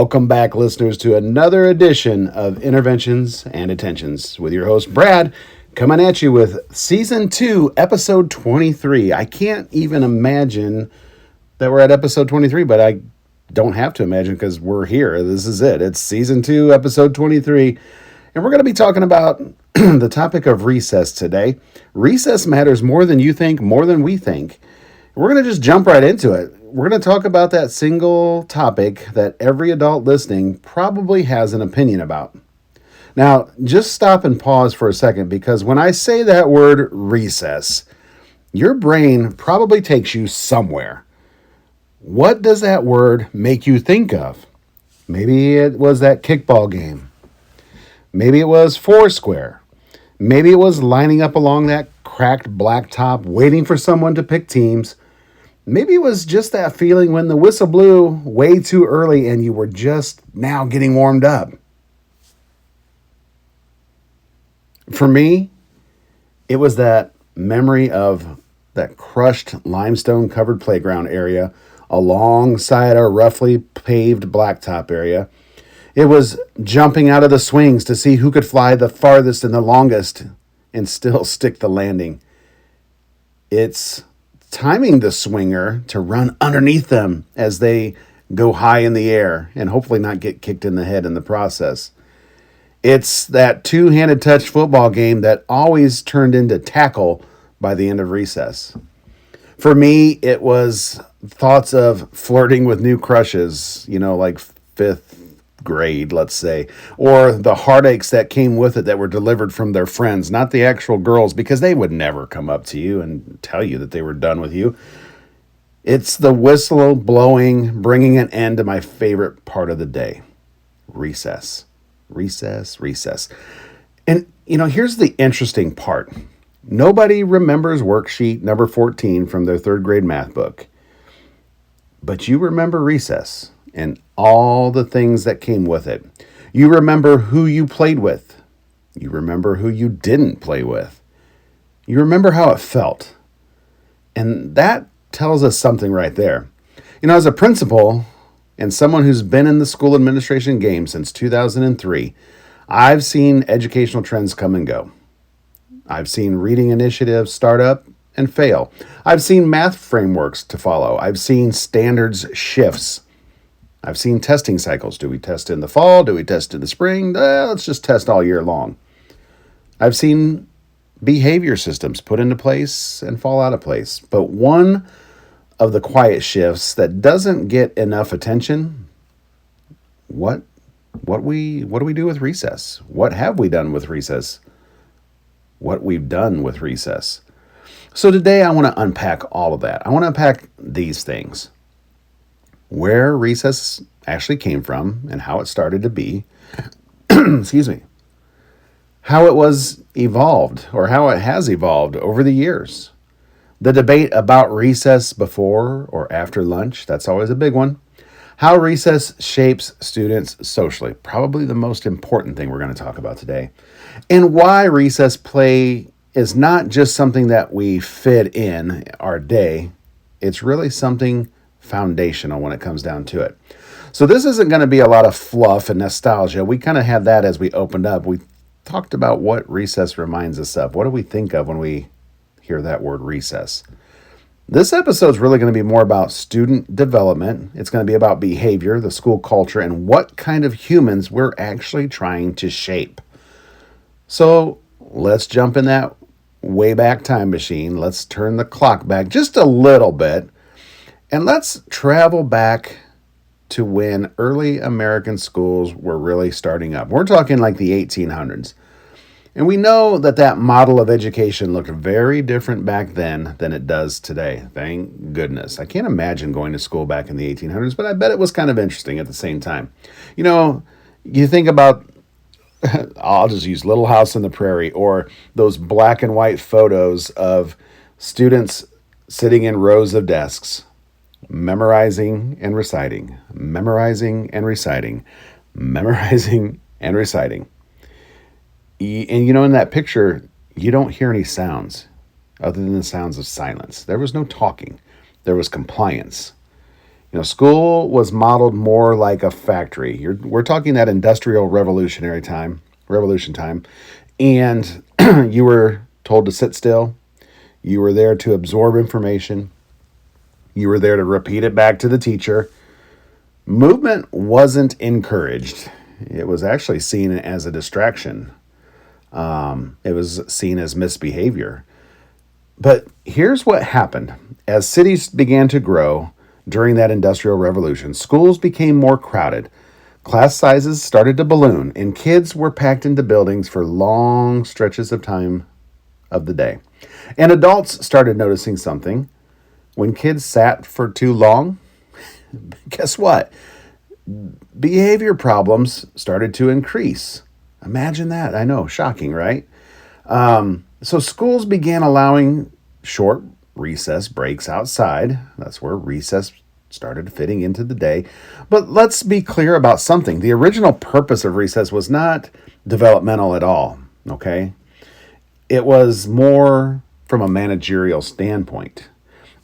Welcome back, listeners, to another edition of Interventions and Detentions with your host, Brad, coming at you with Season 2, Episode 23. I can't even imagine that we're at Episode 23, but I don't have to imagine because we're here. This is it. It's Season 2, Episode 23, and we're going to be talking about the topic of recess today. Recess matters more than you think, more than we think. We're going to just jump right into it. We're going to talk about that single topic that every adult listening probably has an opinion about. Now, just stop and pause for a second, because when I say that word recess, your brain probably takes you somewhere. What does that word make you think of? Maybe it was that kickball game. Maybe it was Foursquare. Maybe it was lining up along that cracked blacktop waiting for someone to pick teams. Maybe it was just that feeling when the whistle blew way too early and you were just now getting warmed up. For me, it was that memory of that crushed limestone-covered playground area alongside our roughly paved blacktop area. It was jumping out of the swings to see who could fly the farthest and the longest and still stick the landing. It's timing the swinger to run underneath them as they go high in the air and hopefully not get kicked in the head in the process. It's that two-handed touch football game that always turned into tackle by the end of recess. For me, it was thoughts of flirting with new crushes, like fifth grade, let's say, or the heartaches that came with it that were delivered from their friends, not the actual girls, because they would never come up to you and tell you that they were done with you. It's the whistle blowing, bringing an end to my favorite part of the day, recess. Recess. And, here's the interesting part. Nobody remembers worksheet number 14 from their third grade math book. But you remember recess and all the things that came with it. You remember who you played with. You remember who you didn't play with. You remember how it felt. And that tells us something right there. As a principal and someone who's been in the school administration game since 2003, I've seen educational trends come and go. I've seen reading initiatives start up and fail. I've seen math frameworks to follow. I've seen standards shifts. I've seen testing cycles. Do we test in the fall? Do we test in the spring? Let's just test all year long. I've seen behavior systems put into place and fall out of place. But one of the quiet shifts that doesn't get enough attention, what do we do with recess? What have we done with recess? What we've done with recess. So today I want to unpack all of that. I want to unpack these things. Where recess actually came from and how it started to be. Excuse me. How it was evolved, or how it has evolved over the years. The debate about recess before or after lunch, that's always a big one. How recess shapes students socially, probably the most important thing we're going to talk about today. And why recess play is not just something that we fit in our day, it's really something foundational when it comes down to it. So this isn't going to be a lot of fluff and nostalgia. We kind of had that as we opened up. We talked about what recess reminds us of. What do we think of when we hear that word recess? This episode is really going to be more about student development. It's going to be about behavior, the school culture, and what kind of humans we're actually trying to shape. So let's jump in that way back time machine. Let's turn the clock back just a little bit. And let's travel back to when early American schools were really starting up. We're talking like the 1800s. And we know that model of education looked very different back then than it does today. Thank goodness. I can't imagine going to school back in the 1800s, but I bet it was kind of interesting at the same time. You think about, I'll just use Little House on the Prairie, or those black and white photos of students sitting in rows of desks, memorizing and reciting, memorizing and reciting, memorizing and reciting. And in that picture, you don't hear any sounds other than the sounds of silence. There was no talking. There was compliance. School was modeled more like a factory. We're talking that industrial revolution time, and you were told to sit still. You were there to absorb information. You were there to repeat it back to the teacher. Movement wasn't encouraged. It was actually seen as a distraction. It was seen as misbehavior. But here's what happened. As cities began to grow during that industrial revolution, schools became more crowded. Class sizes started to balloon, and kids were packed into buildings for long stretches of time of the day. And adults started noticing something. When kids sat for too long, guess what? Behavior problems started to increase. Imagine that. I know, shocking, right? So schools began allowing short recess breaks outside. That's where recess started fitting into the day. But let's be clear about something. The original purpose of recess was not developmental at all, okay? It was more from a managerial standpoint.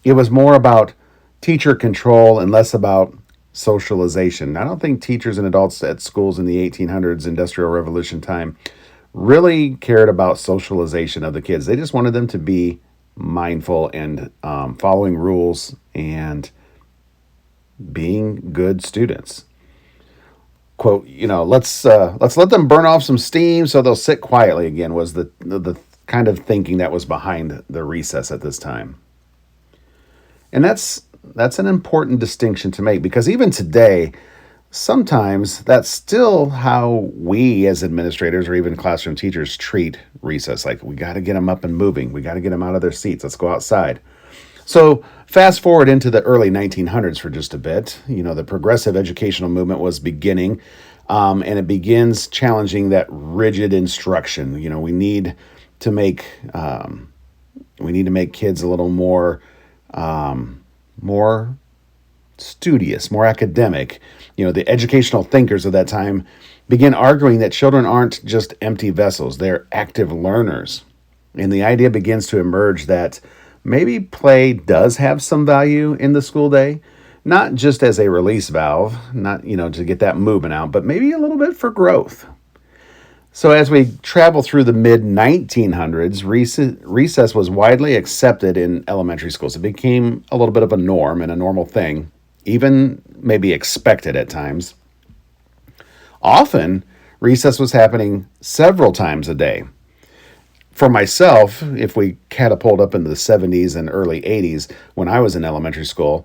It was more about teacher control and less about socialization. I don't think teachers and adults at schools in the 1800s Industrial Revolution time really cared about socialization of the kids. They just wanted them to be mindful and following rules and being good students. Quote, let's let them burn off some steam so they'll sit quietly again, was the kind of thinking that was behind the recess at this time. And that's an important distinction to make, because even today, sometimes that's still how we as administrators or even classroom teachers treat recess. Like, we got to get them up and moving. We got to get them out of their seats. Let's go outside. So fast forward into the early 1900s for just a bit. The progressive educational movement was beginning, and it begins challenging that rigid instruction. We need to make kids a little more studious, more academic. The educational thinkers of that time begin arguing that children aren't just empty vessels, they're active learners. And the idea begins to emerge that maybe play does have some value in the school day, not just as a release valve, not, to get that movement out, but maybe a little bit for growth. So as we travel through the mid-1900s, recess was widely accepted in elementary schools. It became a little bit of a norm and a normal thing, even maybe expected at times. Often, recess was happening several times a day. For myself, if we catapult up into the 70s and early 80s, when I was in elementary school,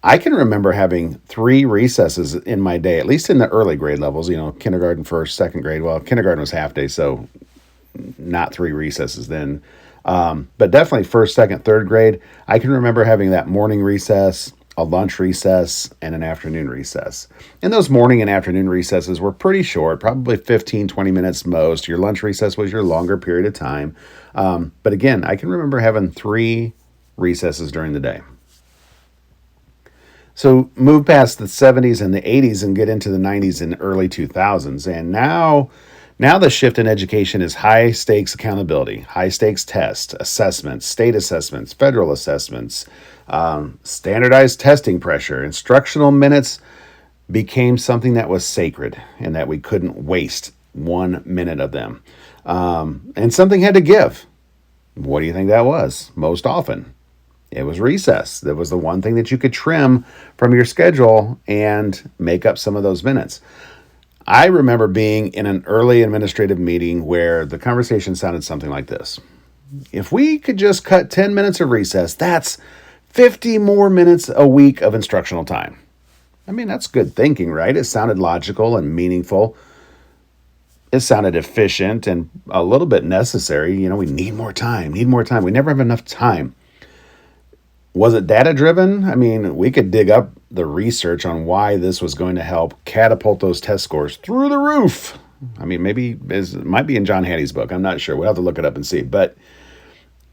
I can remember having 3 recesses in my day, at least in the early grade levels, kindergarten, first, second grade. Well, kindergarten was half day, so not 3 recesses then. But definitely first, second, third grade, I can remember having that morning recess, a lunch recess, and an afternoon recess. And those morning and afternoon recesses were pretty short, probably 15, 20 minutes most. Your lunch recess was your longer period of time. But again, I can remember having 3 recesses during the day. So move past the 70s and the 80s and get into the 90s and early 2000s. And now the shift in education is high stakes accountability, high stakes tests, assessments, state assessments, federal assessments, standardized testing pressure. Instructional minutes became something that was sacred and that we couldn't waste 1 minute of them. And something had to give. What do you think that was? Most often, it was recess. That was the one thing that you could trim from your schedule and make up some of those minutes. I remember being in an early administrative meeting where the conversation sounded something like this. If we could just cut 10 minutes of recess, that's 50 more minutes a week of instructional time. I mean, that's good thinking, right? It sounded logical and meaningful. It sounded efficient and a little bit necessary. We need more time. We never have enough time. Was it data driven? I mean, we could dig up the research on why this was going to help catapult those test scores through the roof. I mean, it might be in John Hattie's book. I'm not sure. We'll have to look it up and see. But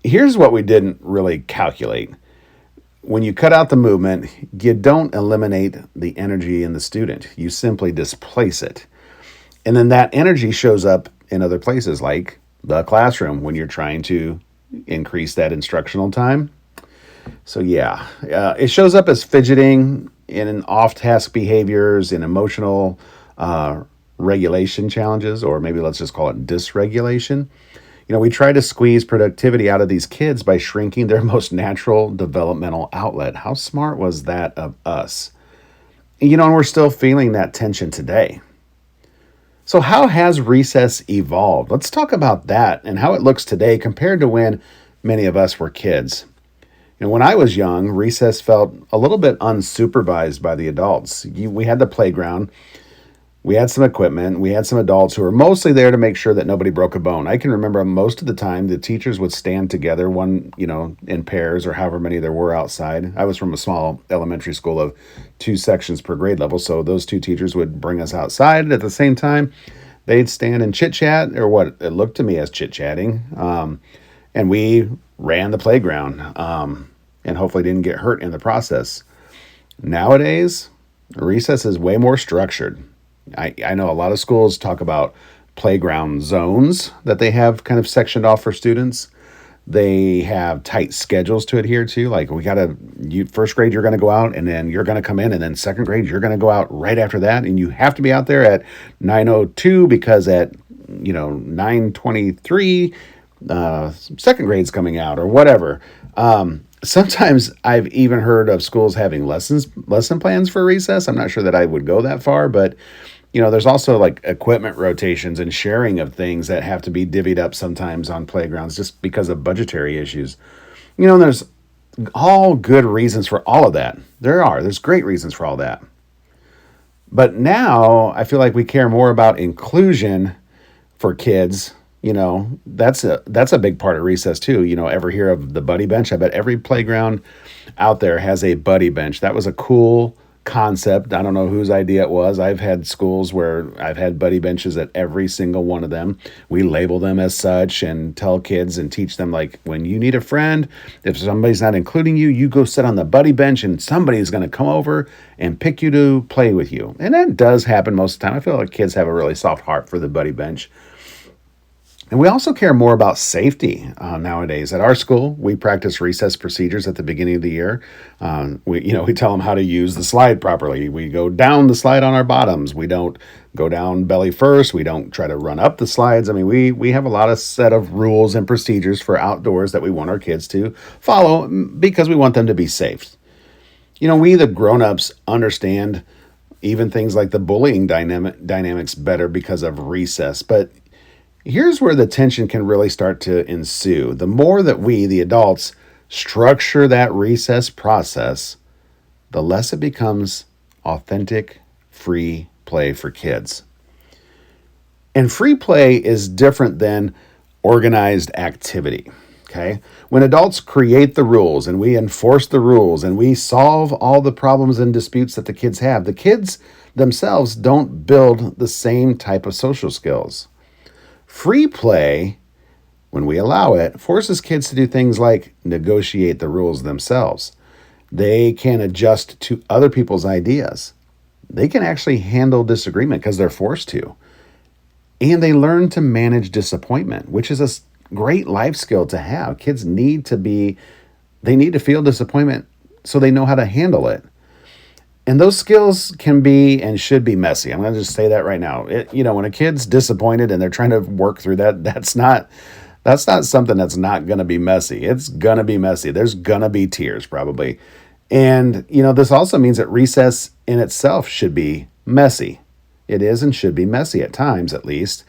here's what we didn't really calculate. When you cut out the movement, you don't eliminate the energy in the student. You simply displace it. And then that energy shows up in other places like the classroom when you're trying to increase that instructional time. So it shows up as fidgeting, in off-task behaviors, in emotional regulation challenges, or maybe let's just call it dysregulation. We try to squeeze productivity out of these kids by shrinking their most natural developmental outlet. How smart was that of us? And we're still feeling that tension today. So, how has recess evolved? Let's talk about that and how it looks today compared to when many of us were kids. When I was young, recess felt a little bit unsupervised by the adults. We had the playground, we had some equipment, we had some adults who were mostly there to make sure that nobody broke a bone. I can remember most of the time the teachers would stand together, one, in pairs or however many there were outside. I was from a small elementary school of 2 sections per grade level, so those 2 teachers would bring us outside. At the same time, they'd stand and chit chat, or what it looked to me as chit chatting, and we ran the playground, and hopefully didn't get hurt in the process. Nowadays, recess is way more structured. I know a lot of schools talk about playground zones that they have kind of sectioned off for students. They have tight schedules to adhere to. Like first grade, you're going to go out and then you're going to come in, and then second grade, you're going to go out right after that. And you have to be out there at 9:02 because at, 9:23, second grade's coming out or whatever. Sometimes I've even heard of schools having lesson plans for recess. I'm not sure that I would go that far, but there's also like equipment rotations and sharing of things that have to be divvied up sometimes on playgrounds just because of budgetary issues. And there's all good reasons for all of that. There's great reasons for all that. But now I feel like we care more about inclusion for kids. That's a big part of recess too. Ever hear of the buddy bench? I bet every playground out there has a buddy bench. That was a cool concept. I don't know whose idea it was. I've had schools where I've had buddy benches at every single one of them. We label them as such and tell kids and teach them, like, when you need a friend, if somebody's not including you, you go sit on the buddy bench and somebody's going to come over and pick you to play with you. And that does happen most of the time. I feel like kids have a really soft heart for the buddy bench. And we also care more about safety nowadays. At our school, we practice recess procedures at the beginning of the year. We tell them how to use the slide properly. We go down the slide on our bottoms. We don't go down belly first. We don't try to run up the slides. I mean, we have a lot of set of rules and procedures for outdoors that we want our kids to follow because we want them to be safe. We, the grown-ups, understand even things like the bullying dynamics better because of recess. But here's where the tension can really start to ensue. The more that we, the adults, structure that recess process, the less it becomes authentic, free play for kids. And free play is different than organized activity. Okay? When adults create the rules and we enforce the rules and we solve all the problems and disputes that the kids have, the kids themselves don't build the same type of social skills. Free play, when we allow it, forces kids to do things like negotiate the rules themselves. They can adjust to other people's ideas. They can actually handle disagreement because they're forced to. And they learn to manage disappointment, which is a great life skill to have. Kids need to feel disappointment so they know how to handle it. And those skills can be and should be messy. I'm going to just say that right now. When a kid's disappointed and they're trying to work through that, that's not something that's not going to be messy. It's going to be messy. There's going to be tears probably. And, this also means that recess in itself should be messy. It is and should be messy at times, at least.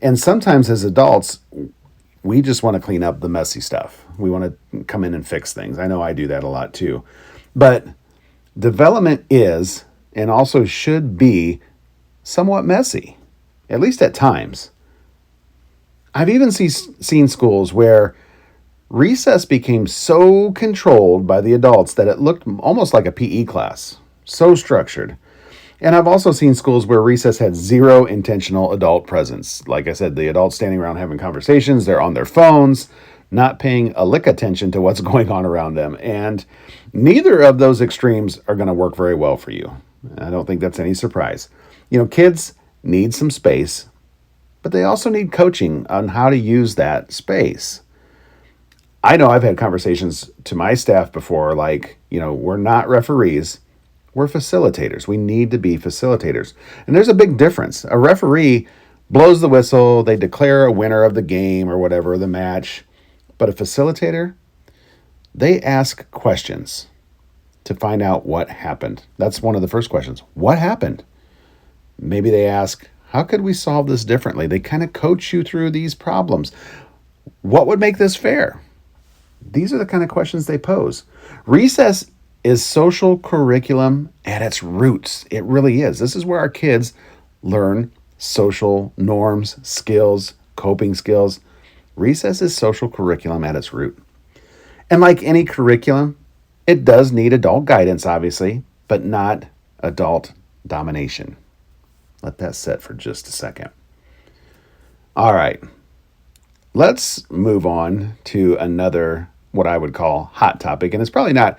And sometimes as adults, we just want to clean up the messy stuff. We want to come in and fix things. I know I do that a lot too. But development is, and also should be, somewhat messy, at least at times. I've even seen schools where recess became so controlled by the adults that it looked almost like a PE class, so structured. And I've also seen schools where recess had zero intentional adult presence. Like I said, the adults standing around having conversations, they're on their phones, not paying a lick attention to what's going on around them. And neither of those extremes are going to work very well for you. I don't think that's any surprise. Kids need some space, but they also need coaching on how to use that space. I know I've had conversations to my staff before, like, we're not referees. We're facilitators. We need to be facilitators. And there's a big difference. A referee blows the whistle, they declare a winner of the game or whatever, the match. But a facilitator, they ask questions to find out what happened. That's one of the first questions. What happened? Maybe they ask, how could we solve this differently? They kind of coach you through these problems. What would make this fair? These are the kind of questions they pose. Recess is social curriculum at its roots. It really is. This is where our kids learn social norms, skills, coping skills. Recess is social curriculum at its root. And like any curriculum, it does need adult guidance, obviously, but not adult domination. Let that sit for just a second. All right. Let's move on to another, what I would call hot topic. And it's probably not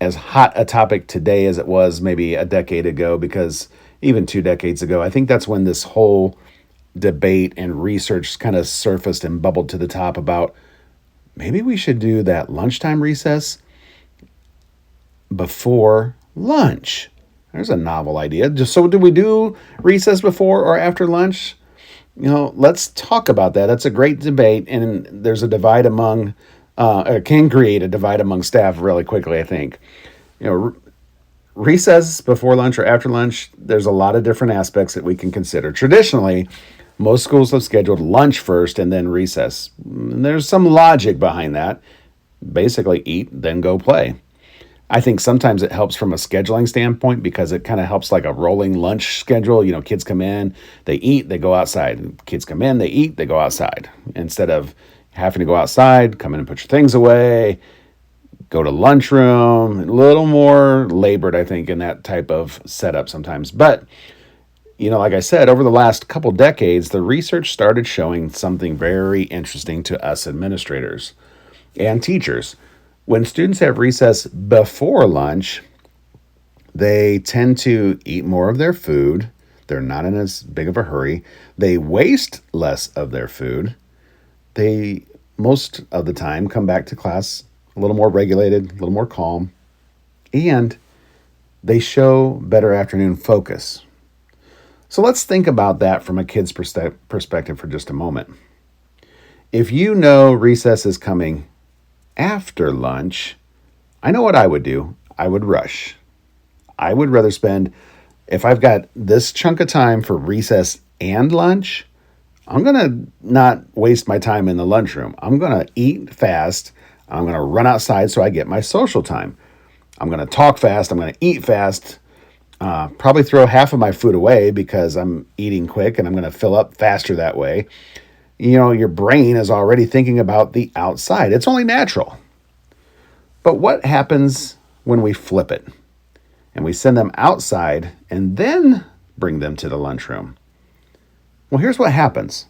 as hot a topic today as it was maybe a decade ago, because even 2 decades ago, I think that's when this whole debate and research kind of surfaced and bubbled to the top about maybe we should do that lunchtime recess before lunch. There's a novel idea. Just so do we do recess before or after lunch? Let's talk about that. That's a great debate, and there's a divide among, it can create a divide among staff really quickly, I think. Recess before lunch or after lunch, there's a lot of different aspects that we can consider. Traditionally, most schools have scheduled lunch first and then recess. And there's some logic behind that. Basically, eat, then go play. I think sometimes it helps from a scheduling standpoint because it kind of helps like a rolling lunch schedule. Kids come in, they eat, they go outside. Kids come in, they eat, they go outside. Instead of having to go outside, come in and put your things away, go to lunchroom, a little more labored, I think, in that type of setup sometimes. But, like I said, over the last couple decades, the research started showing something very interesting to us administrators and teachers. When students have recess before lunch, they tend to eat more of their food. They're not in as big of a hurry. They waste less of their food. They, most of the time, come back to class a little more regulated, a little more calm, and they show better afternoon focus. So let's think about that from a kid's perspective for just a moment. If you know recess is coming after lunch, I know what I would do. I would rush. I would rather spend, if I've got this chunk of time for recess and lunch, I'm going to not waste my time in the lunchroom. I'm going to eat fast. I'm going to run outside so I get my social time. I'm going to talk fast. I'm going to eat fast. Probably throw half of my food away because I'm eating quick and I'm going to fill up faster that way. Your brain is already thinking about the outside. It's only natural. But what happens when we flip it and we send them outside and then bring them to the lunchroom? Well, here's what happens.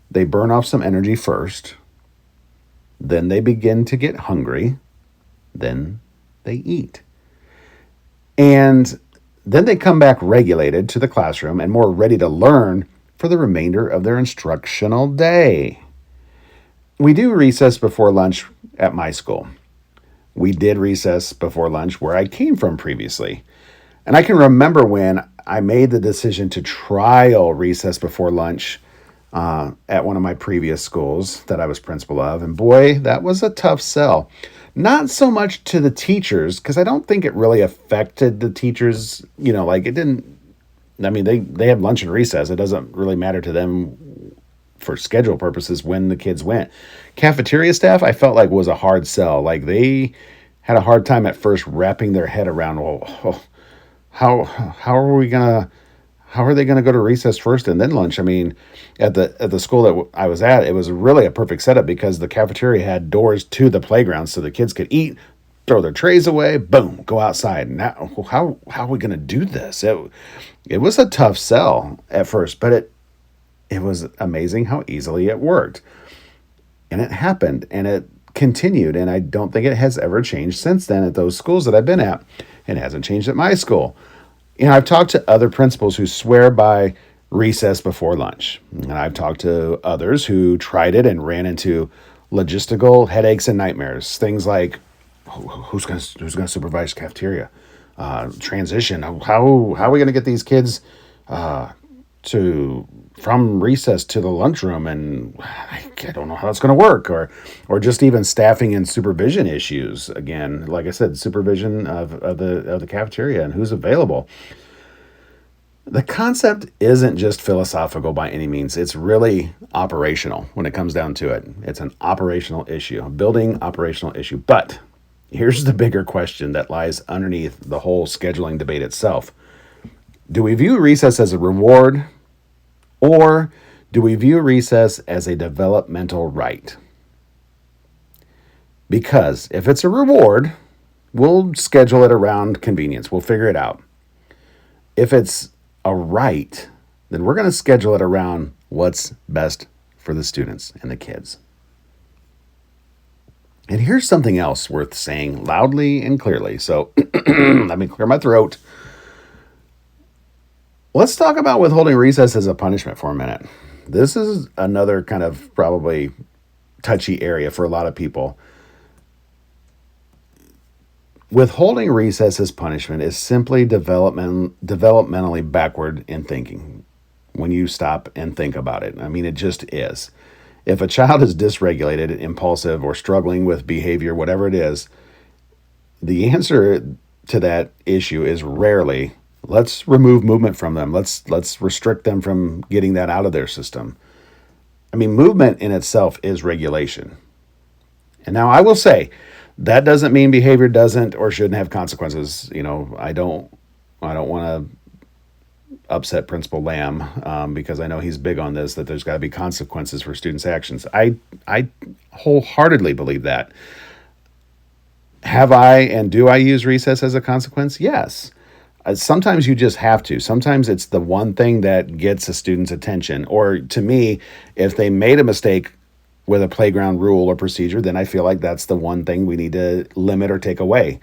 They burn off some energy first. Then they begin to get hungry. Then they eat. And then they come back regulated to the classroom and more ready to learn for the remainder of their instructional day. We do recess before lunch at my school. We did recess before lunch where I came from previously. And I can remember when I made the decision to trial recess before lunch at one of my previous schools that I was principal of. And boy, that was a tough sell. Not so much to the teachers, because I don't think it really affected the teachers. It didn't. They have lunch and recess. It doesn't really matter to them for schedule purposes when the kids went. Cafeteria staff, I felt like was a hard sell. Like they had a hard time at first wrapping their head around, how are they gonna go to recess first and then lunch? At the school that I was at, it was really a perfect setup because the cafeteria had doors to the playground so the kids could eat, throw their trays away, boom, go outside. Now, how are we gonna do this? It was a tough sell at first, but it was amazing how easily it worked. And it happened and it continued. And I don't think it has ever changed since then at those schools that I've been at. It hasn't changed at my school. I've talked to other principals who swear by recess before lunch. And I've talked to others who tried it and ran into logistical headaches and nightmares. Things like, who's going to supervise cafeteria? transition. How are we going to get these kids to from recess to the lunchroom, and I don't know how that's going to work, or just even staffing and supervision issues. Again, like I said, supervision of the cafeteria and who's available. The concept isn't just philosophical by any means. It's really operational when it comes down to it. It's an operational issue, a building operational issue. But here's the bigger question that lies underneath the whole scheduling debate itself. Do we view recess as a reward, or do we view recess as a developmental right? Because if it's a reward, we'll schedule it around convenience. We'll figure it out. If it's a right, then we're going to schedule it around what's best for the students and the kids. And here's something else worth saying loudly and clearly. So let me clear my throat. Let's talk about withholding recess as a punishment for a minute. This is another kind of probably touchy area for a lot of people. Withholding recess as punishment is simply developmentally backward in thinking when you stop and think about it. I mean, it just is. If a child is dysregulated, impulsive, or struggling with behavior, whatever it is, the answer to that issue is rarely, let's remove movement from them. Let's restrict them from getting that out of their system. I mean, movement in itself is regulation. And now I will say, that doesn't mean behavior doesn't or shouldn't have consequences. You know, I don't want to upset Principal Lamb because I know he's big on this, that there's got to be consequences for students' actions. I wholeheartedly believe that. Have I and do I use recess as a consequence? Yes. Sometimes you just have to. Sometimes it's the one thing that gets a student's attention. Or to me, if they made a mistake with a playground rule or procedure, then I feel like that's the one thing we need to limit or take away.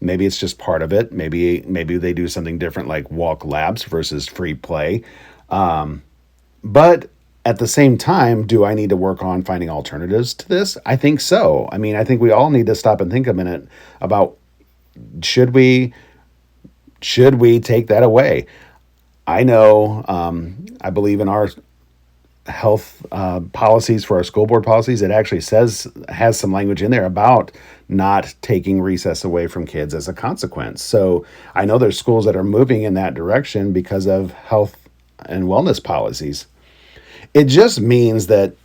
Maybe it's just part of it. Maybe they do something different, like walk laps versus free play. But at the same time, do I need to work on finding alternatives to this? I think so. I mean, I think we all need to stop and think a minute about, should we take that away? I know, I believe in our health policies, for our school board policies, it actually has some language in there about not taking recess away from kids as a consequence. So I know there's schools that are moving in that direction because of health and wellness policies. It just means that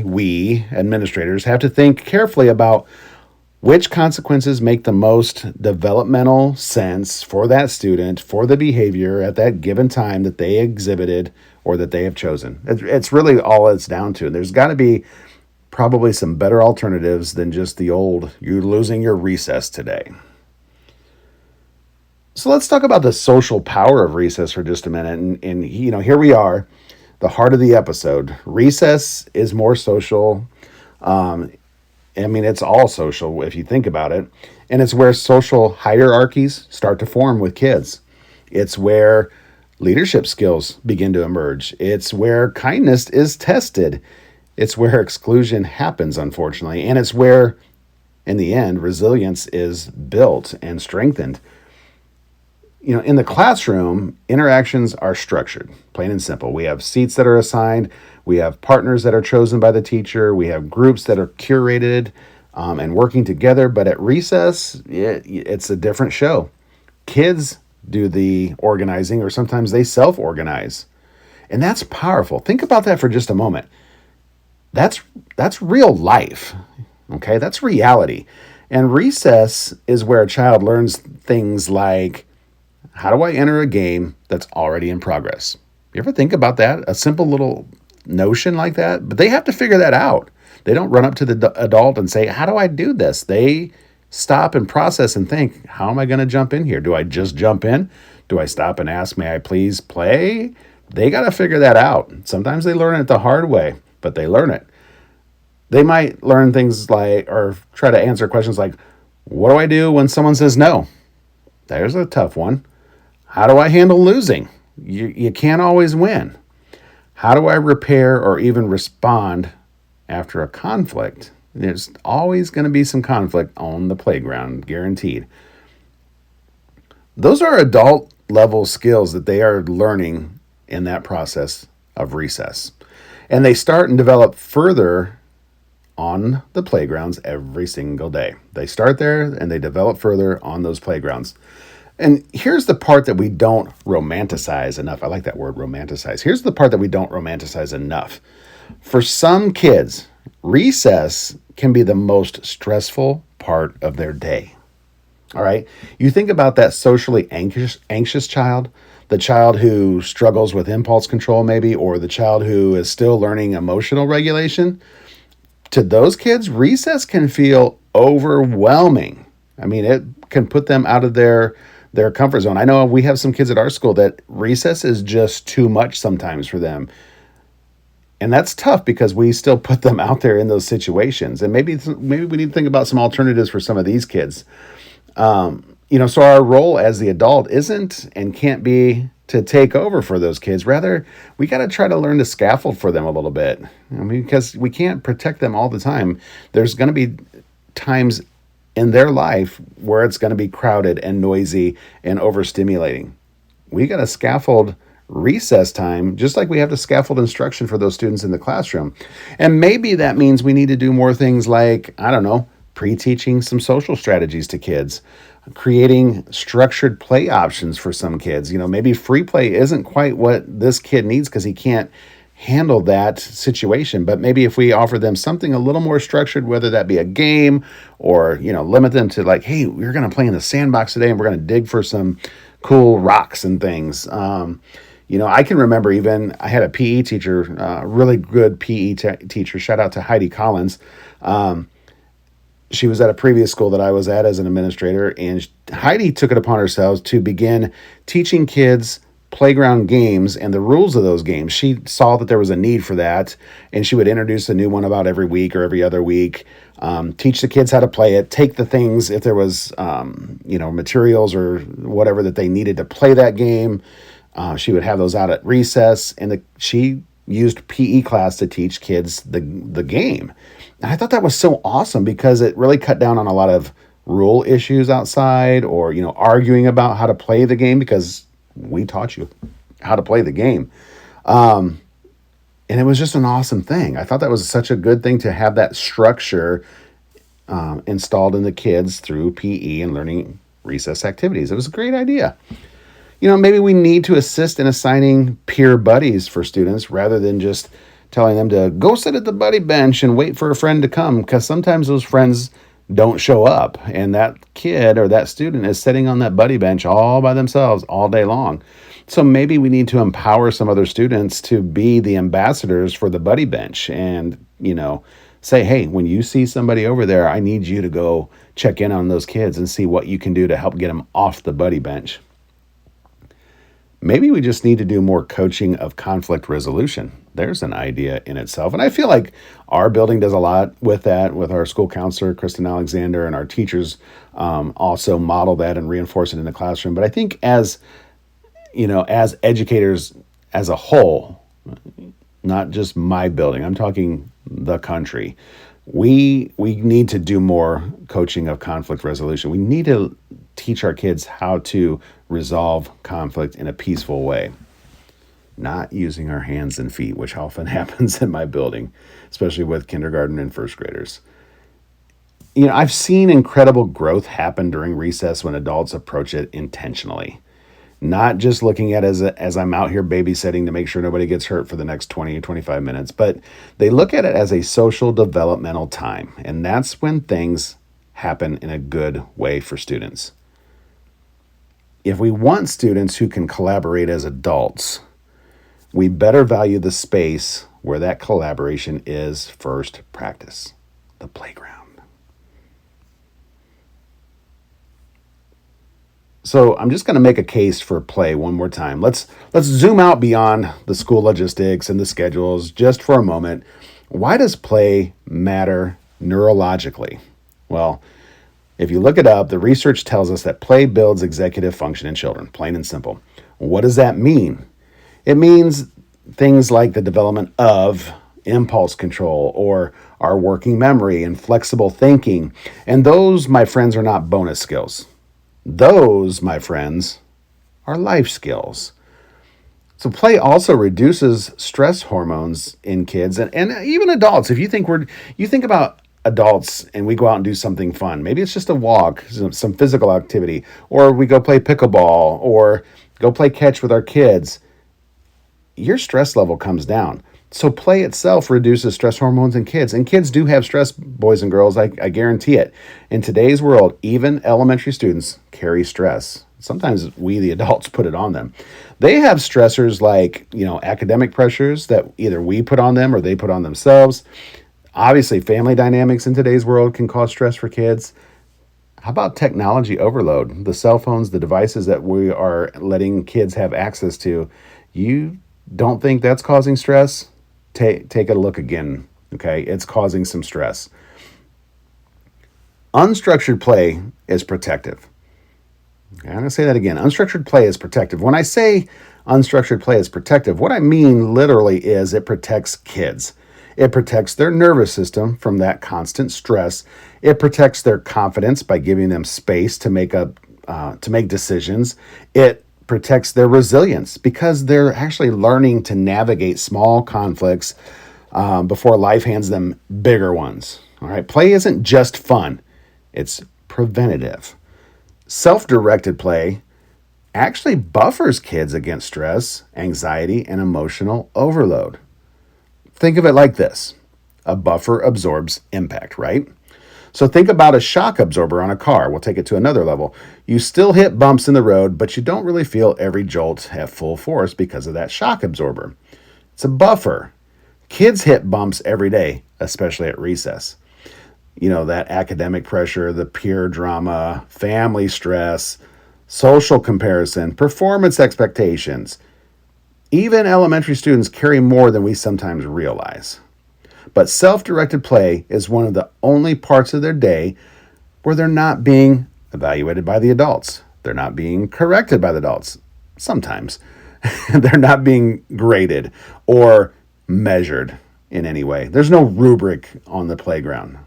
we administrators have to think carefully about which consequences make the most developmental sense for that student, for the behavior at that given time that they exhibited or that they have chosen. It's really all it's down to. There's got to be probably some better alternatives than just the old, you're losing your recess today. So let's talk about the social power of recess for just a minute. And here we are, the heart of the episode. Recess is more social. I mean, it's all social if you think about it. And it's where social hierarchies start to form with kids. It's where leadership skills begin to emerge. It's where kindness is tested. It's where exclusion happens, unfortunately. And it's where, in the end, resilience is built and strengthened. In the classroom, interactions are structured, plain and simple. We have seats that are assigned. We have partners that are chosen by the teacher. We have groups that are curated and working together. But at recess, it's a different show. Kids do the organizing, or sometimes they self-organize. And that's powerful. Think about that for just a moment. That's real life. Okay, that's reality. And recess is where a child learns things like, how do I enter a game that's already in progress? You ever think about that? A simple little notion like that? But they have to figure that out. They don't run up to the adult and say, how do I do this? They stop and process and think, how am I going to jump in here? Do I just jump in? Do I stop and ask, may I please play? They got to figure that out. Sometimes they learn it the hard way, but they learn it. They might learn things like, or try to answer questions like, what do I do when someone says no? There's a tough one. How do I handle losing? You can't always win. How do I repair or even respond after a conflict? There's always going to be some conflict on the playground, guaranteed. Those are adult level skills that they are learning in that process of recess. And they start and develop further on the playgrounds every single day. They start there and they develop further on those playgrounds. And here's the part that we don't romanticize enough. I like that word, romanticize. Here's the part that we don't romanticize enough. For some kids, recess can be the most stressful part of their day. All right. You think about that socially anxious child, the child who struggles with impulse control, maybe, or the child who is still learning emotional regulation. To those kids, recess can feel overwhelming. I mean, it can put them out of their comfort zone. I know we have some kids at our school that recess is just too much sometimes for them. And that's tough because we still put them out there in those situations. And maybe we need to think about some alternatives for some of these kids. So our role as the adult isn't and can't be to take over for those kids. Rather, we got to try to learn to scaffold for them a little bit. I mean, because we can't protect them all the time. There's going to be times in their life where it's going to be crowded and noisy and overstimulating. We got to scaffold recess time, just like we have to scaffold instruction for those students in the classroom. And maybe that means we need to do more things like, I don't know, pre-teaching some social strategies to kids, creating structured play options for some kids. Maybe free play isn't quite what this kid needs because he can't handle that situation. But maybe if we offer them something a little more structured, whether that be a game or, limit them to like, hey, we're going to play in the sandbox today and we're going to dig for some cool rocks and things. I can remember I had a PE teacher, really good PE teacher. Shout out to Heidi Collins. She was at a previous school that I was at as an administrator, and Heidi took it upon herself to begin teaching kids playground games and the rules of those games. She saw that there was a need for that, and she would introduce a new one about every week or every other week, teach the kids how to play it, take the things, if there was, materials or whatever that they needed to play that game. She would have those out at recess, and she used PE class to teach kids the game. And I thought that was so awesome because it really cut down on a lot of rule issues outside or, arguing about how to play the game because we taught you how to play the game. And it was just an awesome thing. I thought that was such a good thing to have that structure installed in the kids through PE and learning recess activities. It was a great idea. Maybe we need to assist in assigning peer buddies for students rather than just telling them to go sit at the buddy bench and wait for a friend to come, because sometimes those friends don't show up and that kid or that student is sitting on that buddy bench all by themselves all day long. So maybe we need to empower some other students to be the ambassadors for the buddy bench and, say, hey, when you see somebody over there, I need you to go check in on those kids and see what you can do to help get them off the buddy bench. Maybe we just need to do more coaching of conflict resolution. There's an idea in itself. And I feel like our building does a lot with that, with our school counselor, Kristen Alexander, and our teachers also model that and reinforce it in the classroom. But I think as educators as a whole, not just my building, I'm talking the country, we need to do more coaching of conflict resolution. We need to teach our kids how to resolve conflict in a peaceful way, not using our hands and feet, which often happens in my building, especially with kindergarten and first graders. I've seen incredible growth happen during recess when adults approach it intentionally, not just looking at it as I'm out here babysitting to make sure nobody gets hurt for the next 20 or 25 minutes, but they look at it as a social developmental time. And that's when things happen in a good way for students. If we want students who can collaborate as adults, we better value the space where that collaboration is first practice, the playground. So I'm just going to make a case for play one more time. Let's zoom out beyond the school logistics and the schedules just for a moment. Why does play matter neurologically? Well, if you look it up, the research tells us that play builds executive function in children, plain and simple. What does that mean? It means things like the development of impulse control or our working memory and flexible thinking. And those, my friends, are not bonus skills. Those, my friends, are life skills. So play also reduces stress hormones in kids and even adults. If you think about adults and we go out and do something fun, maybe it's just a walk, some physical activity, or we go play pickleball or go play catch with our kids, your stress level comes down. So play itself reduces stress hormones in kids. And kids do have stress, boys and girls, I guarantee it. In today's world, even elementary students carry stress. Sometimes we, the adults, put it on them. They have stressors like, academic pressures that either we put on them or they put on themselves. Obviously, family dynamics in today's world can cause stress for kids. How about technology overload? The cell phones, the devices that we are letting kids have access to. You don't think that's causing stress? Take a look again, okay? It's causing some stress. Unstructured play is protective. Okay, I'm going to say that again. Unstructured play is protective. When I say unstructured play is protective, what I mean literally is it protects kids. It protects their nervous system from that constant stress. It protects their confidence by giving them space to make decisions. It protects their resilience because they're actually learning to navigate small conflicts before life hands them bigger ones. All right, play isn't just fun; it's preventative. Self-directed play actually buffers kids against stress, anxiety, and emotional overload. Think of it like this. A buffer absorbs impact, right? So think about a shock absorber on a car. We'll take it to another level. You still hit bumps in the road, but you don't really feel every jolt at full force because of that shock absorber. It's a buffer. Kids hit bumps every day, especially at recess. That academic pressure, the peer drama, family stress, social comparison, performance expectations. Even elementary students carry more than we sometimes realize. But self-directed play is one of the only parts of their day where they're not being evaluated by the adults. They're not being corrected by the adults. Sometimes. They're not being graded or measured in any way. There's no rubric on the playground.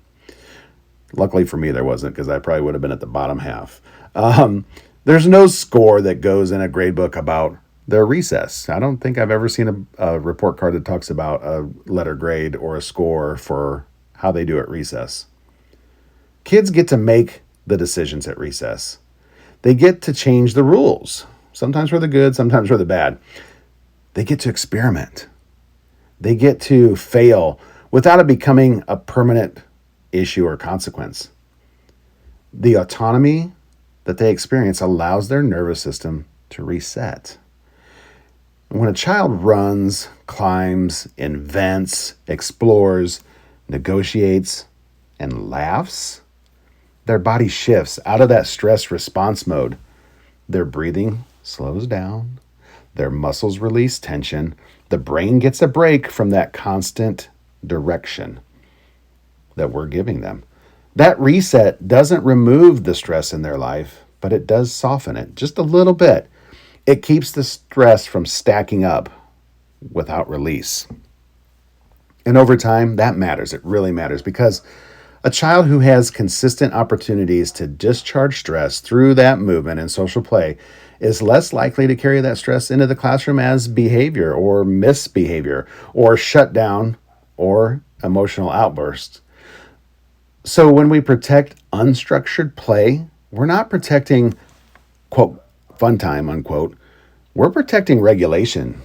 Luckily for me, there wasn't, because I probably would have been at the bottom half. There's no score that goes in a grade book about their recess. I don't think I've ever seen a report card that talks about a letter grade or a score for how they do at recess. Kids get to make the decisions at recess. They get to change the rules, sometimes for the good, sometimes for the bad. They get to experiment. They get to fail without it becoming a permanent issue or consequence. The autonomy that they experience allows their nervous system to reset. When a child runs, climbs, invents, explores, negotiates, and laughs, their body shifts out of that stress response mode. Their breathing slows down, their muscles release tension, the brain gets a break from that constant direction that we're giving them. That reset doesn't remove the stress in their life, but it does soften it just a little bit. It keeps the stress from stacking up without release. And over time, that matters. It really matters, because a child who has consistent opportunities to discharge stress through that movement and social play is less likely to carry that stress into the classroom as behavior or misbehavior or shutdown or emotional outbursts. So when we protect unstructured play, we're not protecting, quote, fun time, unquote. We're protecting regulation.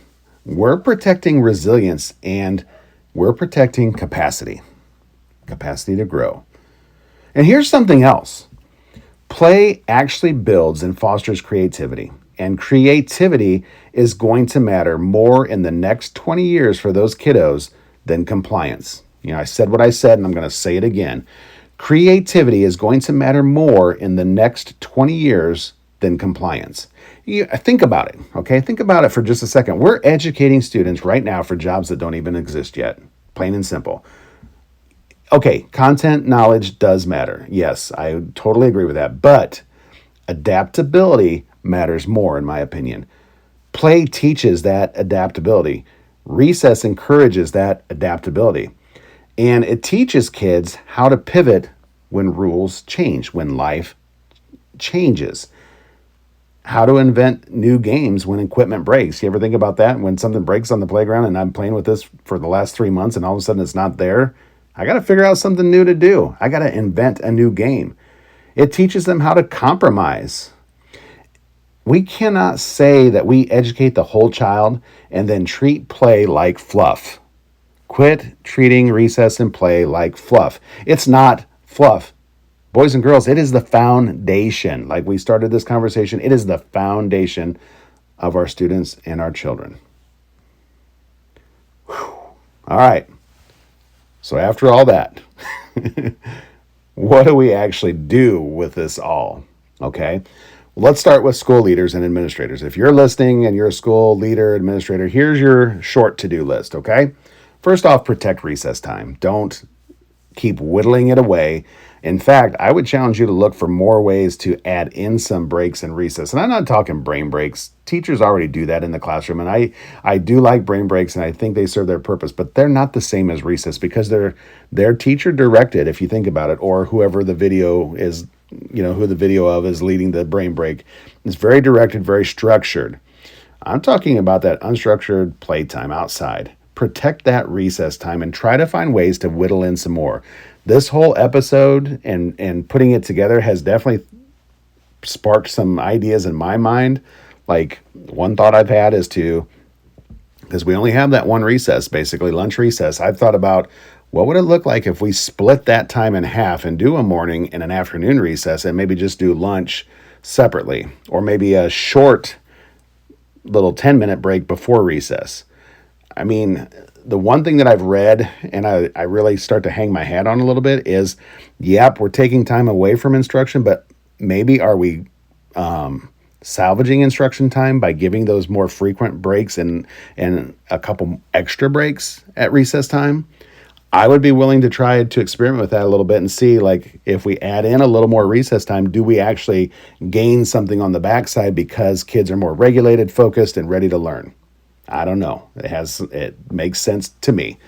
We're protecting resilience, and we're protecting capacity to grow. And here's something else. Play actually builds and fosters creativity, and creativity is going to matter more in the next 20 years for those kiddos than compliance. I said what I said, and I'm going to say it again. Creativity is going to matter more in the next 20 years than compliance. Think about it, okay? Think about it for just a second. We're educating students right now for jobs that don't even exist yet, plain and simple. Okay, content knowledge does matter. Yes, I totally agree with that. But adaptability matters more, in my opinion. Play teaches that adaptability. Recess encourages that adaptability. And it teaches kids how to pivot when rules change, when life changes. how to invent new games when equipment breaks. You ever think about that? When something breaks on the playground and I'm playing with this for the last 3 months and all of a sudden it's not there, I got to figure out something new to do. I got to invent a new game. It teaches them how to compromise. We cannot say that we educate the whole child and then treat play like fluff. Quit treating recess and play like fluff. It's not fluff. Boys and girls, it is the foundation. Like we started this conversation, it is the foundation of our students and our children. Whew. All right. So after all that, what do we actually do with this all? Okay. Well, let's start with school leaders and administrators. If you're listening and you're a school leader, administrator, here's your short to-do list. Okay. First off, protect recess time. Don't keep whittling it away. In fact, I would challenge you to look for more ways to add in some breaks in recess. And I'm not talking brain breaks. Teachers already do that in the classroom. And I do like brain breaks and I think they serve their purpose, but they're not the same as recess because they're teacher directed, if you think about it, or whoever the video is, who the video of is leading the brain break. It's very directed, very structured. I'm talking about that unstructured playtime outside. Protect that recess time and try to find ways to whittle in some more. This whole episode and putting it together has definitely sparked some ideas in my mind. Like one thought I've had is because we only have that one recess, basically lunch recess, I've thought about what would it look like if we split that time in half and do a morning and an afternoon recess and maybe just do lunch separately, or maybe a short little 10-minute break before recess. I mean, the one thing that I've read and I really start to hang my hat on a little bit is, yep, we're taking time away from instruction, but maybe are we salvaging instruction time by giving those more frequent breaks and a couple extra breaks at recess time? I would be willing to try to experiment with that a little bit and see, like, if we add in a little more recess time, do we actually gain something on the backside because kids are more regulated, focused, and ready to learn? I don't know. It makes sense to me.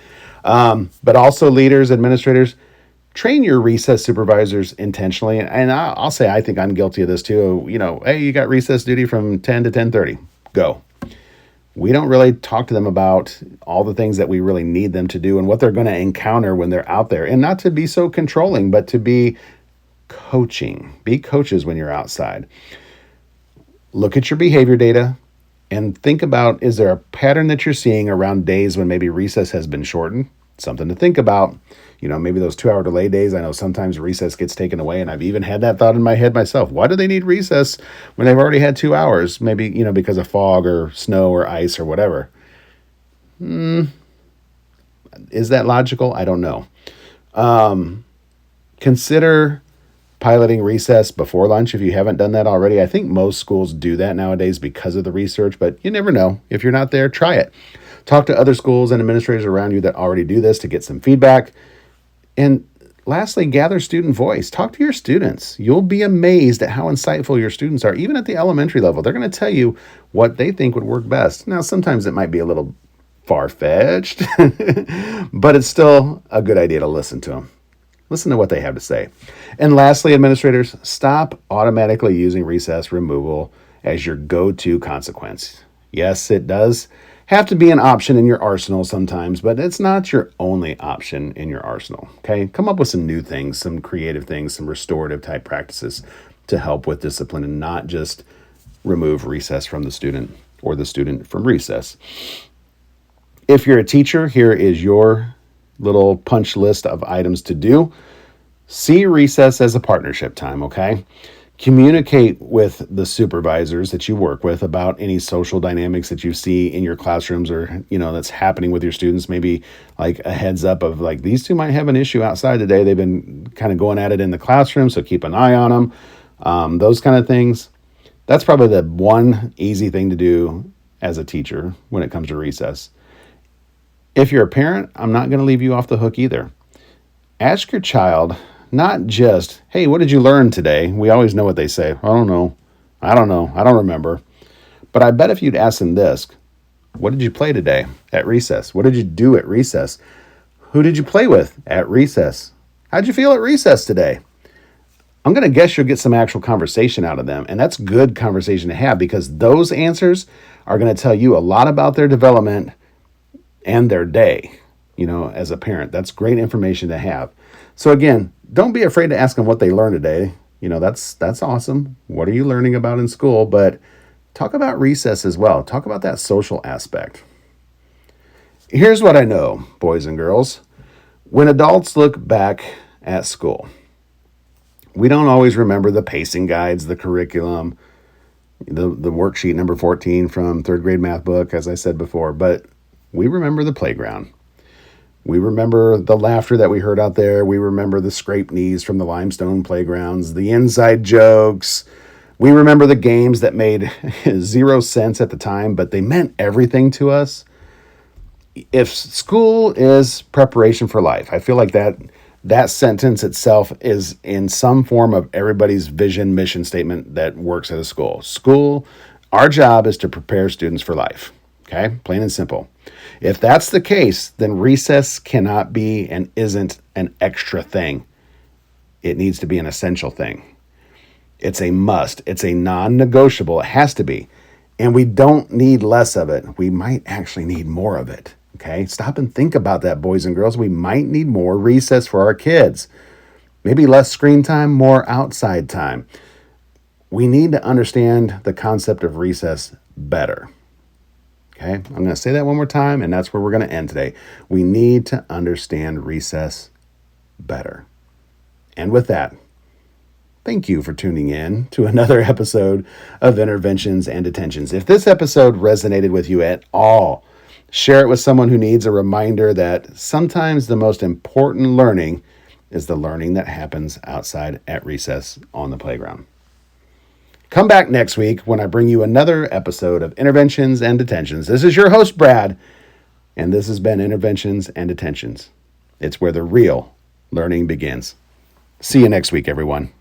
But also leaders, administrators, train your recess supervisors intentionally. And I'll say I think I'm guilty of this too. Hey, you got recess duty from 10 to 10:30. Go. We don't really talk to them about all the things that we really need them to do and what they're going to encounter when they're out there. And not to be so controlling, but to be coaching. Be coaches when you're outside. Look at your behavior data and think about, is there a pattern that you're seeing around days when maybe recess has been shortened? Something to think about. Maybe those 2-hour delay days. I know sometimes recess gets taken away, and I've even had that thought in my head myself. Why do they need recess when they've already had 2 hours? Maybe, because of fog or snow or ice or whatever. Is that logical? I don't know. Consider piloting recess before lunch if you haven't done that already. I think most schools do that nowadays because of the research, but you never know. If you're not there, try it. Talk to other schools and administrators around you that already do this to get some feedback. And lastly, gather student voice. Talk to your students. You'll be amazed at how insightful your students are, even at the elementary level. They're going to tell you what they think would work best. Now, sometimes it might be a little far-fetched, but it's still a good idea to listen to them. Listen to what they have to say. And lastly, administrators, stop automatically using recess removal as your go-to consequence. Yes, it does have to be an option in your arsenal sometimes, but it's not your only option in your arsenal. Okay? Come up with some new things, some creative things, some restorative type practices to help with discipline and not just remove recess from the student or the student from recess. If you're a teacher, here is your little punch list of items to do. See recess as a partnership time, okay? Communicate with the supervisors that you work with about any social dynamics that you see in your classrooms or, that's happening with your students. Maybe like a heads up of like, these two might have an issue outside today. They've been kind of going at it in the classroom, so keep an eye on them. Those kind of things. That's probably the one easy thing to do as a teacher when it comes to recess. If you're a parent, I'm not going to leave you off the hook either. Ask your child not just, hey, what did you learn today? We always know what they say. I don't know. I don't remember. But I bet if you'd ask them this, what did you play today at recess? What did you do at recess? Who did you play with at recess? How'd you feel at recess today? I'm going to guess you'll get some actual conversation out of them. And that's good conversation to have, because those answers are going to tell you a lot about their development and their day, as a parent. That's great information to have. So again, don't be afraid to ask them what they learned today. That's awesome. What are you learning about in school? But talk about recess as well. Talk about that social aspect. Here's what I know, boys and girls. When adults look back at school, we don't always remember the pacing guides, the curriculum, the worksheet number 14 from third grade math book, as I said before, but we remember the playground. We remember the laughter that we heard out there. We remember the scraped knees from the limestone playgrounds, the inside jokes. We remember the games that made 0 sense at the time, but they meant everything to us. If school is preparation for life, I feel like that sentence itself is in some form of everybody's vision, mission statement that works at a school. School, our job is to prepare students for life. Okay, plain and simple. If that's the case, then recess cannot be and isn't an extra thing. It needs to be an essential thing. It's a must. It's a non-negotiable. It has to be. And we don't need less of it. We might actually need more of it. Okay, stop and think about that, boys and girls. We might need more recess for our kids. Maybe less screen time, more outside time. We need to understand the concept of recess better. Okay, I'm going to say that one more time, and that's where we're going to end today. We need to understand recess better. And with that, thank you for tuning in to another episode of Interventions and Detentions. If this episode resonated with you at all, share it with someone who needs a reminder that sometimes the most important learning is the learning that happens outside at recess on the playground. Come back next week when I bring you another episode of Interventions and Detentions. This is your host, Brad, and this has been Interventions and Detentions. It's where the real learning begins. See you next week, everyone.